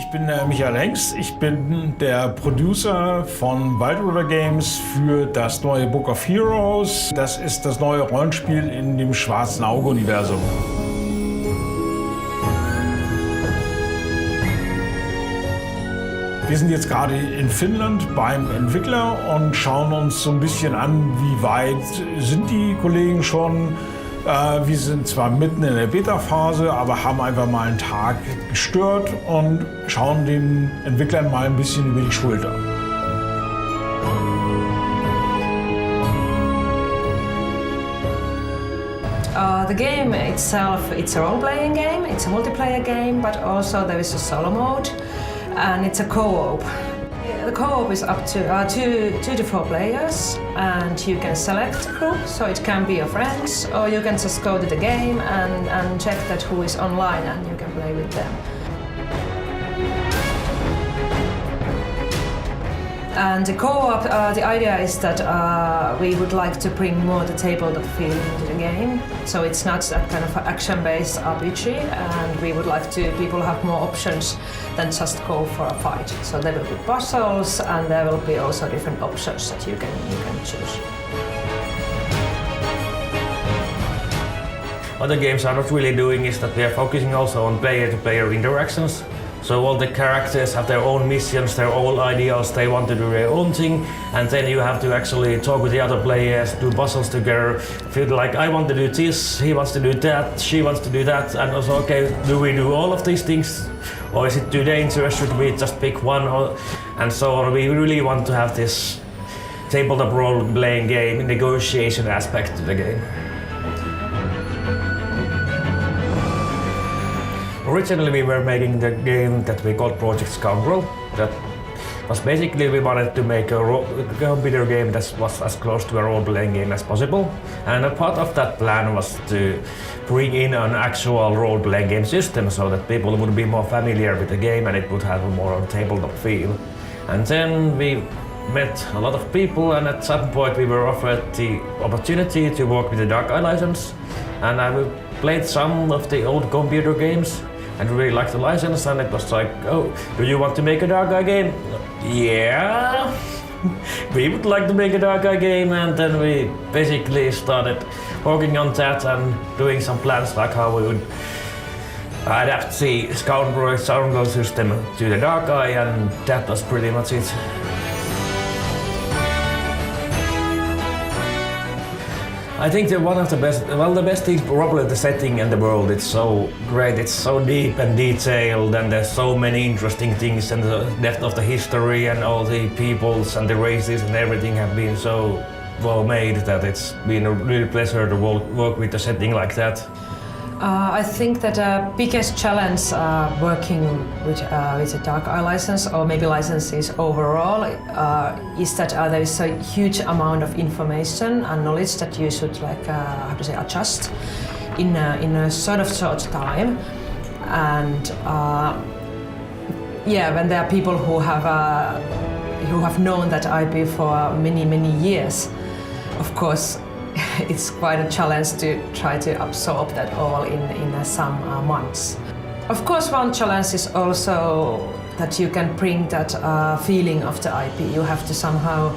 Ich bin der Michael Hengst. Ich bin der Producer von Wild River Games für das neue Book of Heroes. Das ist das neue Rollenspiel in dem Schwarzen Auge-Universum. Wir sind jetzt gerade in Finnland beim Entwickler und schauen uns so ein bisschen an, wie weit sind die Kollegen schon. Wir sind zwar mitten in der Beta-Phase, aber haben einfach mal einen Tag gestört und schauen den Entwicklern mal ein bisschen über die Schulter. The game itself, it's a role-playing game, it's a multiplayer game, but also there is a solo mode, and it's a co-op. The co-op is up to 2 to 4 players, and you can select a group, so it can be your friends, or you can just go to the game and check that who is online and you can play with them. And the co-op, the idea is that we would like to bring more the tabletop feeling into the game. So it's not that kind of action-based RPG, and we would like to people have more options than just go for a fight. So there will be puzzles, and there will be also different options that you can choose. What the games are not really doing is that we are focusing also on player-to-player interactions. So all the characters have their own missions, their own ideals, they want to do their own thing, and then you have to actually talk with the other players, do puzzles together, feel like I want to do this, he wants to do that, she wants to do that, and also, okay, do we do all of these things? Or is it too dangerous, should we just pick one, and so on. We really want to have this tabletop role-playing game negotiation aspect to the game. Originally we were making the game that we called Project Scoundrel. That was basically we wanted to make a computer game that was as close to a role-playing game as possible. And a part of that plan was to bring in an actual role-playing game system so that people would be more familiar with the game and it would have a more tabletop feel. And then we met a lot of people, and at some point we were offered the opportunity to work with the Dark Eye license. And I played some of the old computer games and really liked the license, and it was like, oh, do you want to make a Dark Eye game? Yeah, we would like to make a Dark Eye game, and then we basically started working on that and doing some plans like how we would adapt the Scoundrel system to the Dark Eye, and that was pretty much it. I think that one of the best, the best thing probably the setting and the world. It's so great, it's so deep and detailed, and there's so many interesting things, and the depth of the history and all the peoples and the races and everything have been so well made that it's been a real pleasure to work with a setting like that. I think that the biggest challenge working with the Dark Eye license, or maybe licenses overall, is that there is a huge amount of information and knowledge that you should adjust in a sort of short time. And when there are people who have known that IP for many years, of course, it's quite a challenge to try to absorb that all in some months. Of course, one challenge is also that you can bring that feeling of the IP. You have to somehow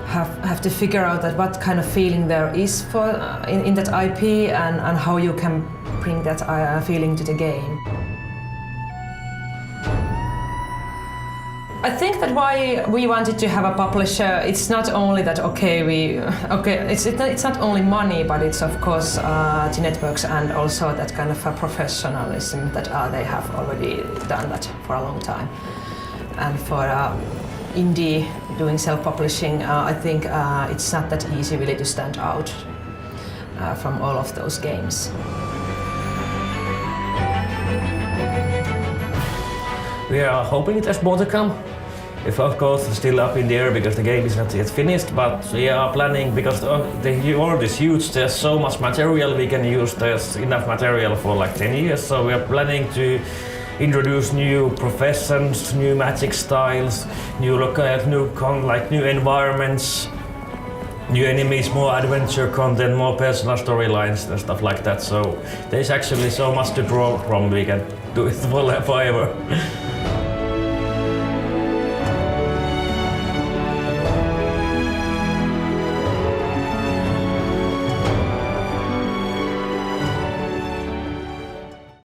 have to figure out that what kind of feeling there is for in that IP, and how you can bring that feeling to the game. I think that why we wanted to have a publisher, it's not only that it's not only money, but it's of course the networks and also that kind of a professionalism that they have already done that for a long time. And for indie doing self-publishing, I think it's not that easy really to stand out from all of those games. We are hoping there's more to come. If of course it's still up in the air because the game is not yet finished, but we are planning, because the world is huge, there's so much material we can use, there's enough material for like 10 years, so we are planning to introduce new professions, new magic styles, new environments, new enemies, more adventure content, more personal storylines and stuff like that. So there's actually so much to draw from. We can do it forever.